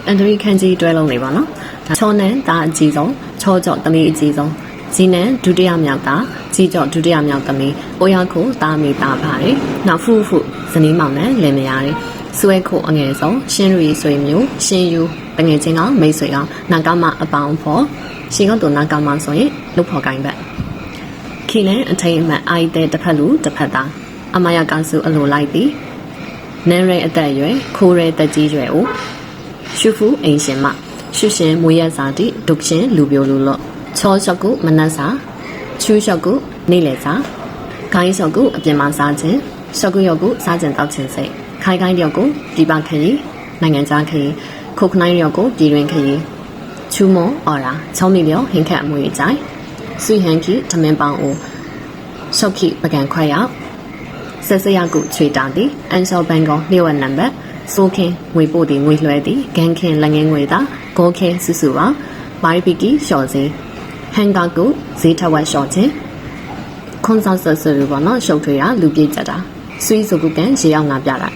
အန်ဒရီခန်းကြီးတွဲလုံးလေးပါနော်ချောနန်းဒါအကြီးဆုံးချောကြော့သမီးအကြီးဆုံးဂျီနန်ဒုတိယမြောက်သားကြီးကြော့ဒုတိယမြောက်သမီးအိုယာခိုတာမီတာပါတယ်နောက်ဖူဖူဇနီးမောင်နဲ့လင်မယားတွေဆွဲခိုအငယ်ဆုံးရှင်းရီဆွေမျိုးရှင်းယူတငယ်ချင်းကမိတ်ဆွေကနာကမအပေါင်းဖော်ရှင်ကတော့နာကမဆိုရင်လုတ်ဖော်ကိုင်းဘက်ခီနဲ့အထိန်အမှတ်အိုက်တဲ့တစ်ဖက်လူတစ်ဖက်သားအမယကစုအလိုလိုက်သည်နန်းရဲအသက်အရွယ်ခိုးရဲတက်ကြီးရွယ်ကိုရှုဖူအိမ်ရှင်မရှုရှင်မွေးရစာတိဒုက္ရှင်လူပြိုလူလော့ချောရှော့ကုမနတ်စာချူးရှော့ကုနေလေစာခိုင်းရှော့ကုအပြင်မှာစားခြင်းရှော့ကုရော့ကုစားခြင်းတောက်ခြင်းစိတ်ခိုင်ခိုင်းရော့ကုဒီပခရီနိုင်ငံသားခရီခုတ်ခနိုင်ရော့ကုပြည်တွင်ခရီချူမောအော်ရာချောင်းမီပြောဟင်ခတ်အမွေကြိုင်ဆွေဟန်ခီထမင်းပေါင်းအိုရှော့ခီပကံခွဲရောက်ဆက်စရကုချွေတာတီအန်ဆောဘန်ကောလျှို့ဝနံပါတ်စိုးခင်းငွေပို့တီငွေလွှဲတီဂန်ခင်းလက်ငင်းငွေတာဂိုးခင်းစုစုပါမာရီပီကီရှော့စင်းဟန်ကာကုဈေးထဝက်ရှော့ချင်းခွန်ဆောင်ဆဆရဘောနော်ရှုပ်ထွေးတာလူပြည့်ကြတာဆွေးစုကုကန်ရေအောင်ငါပြတာ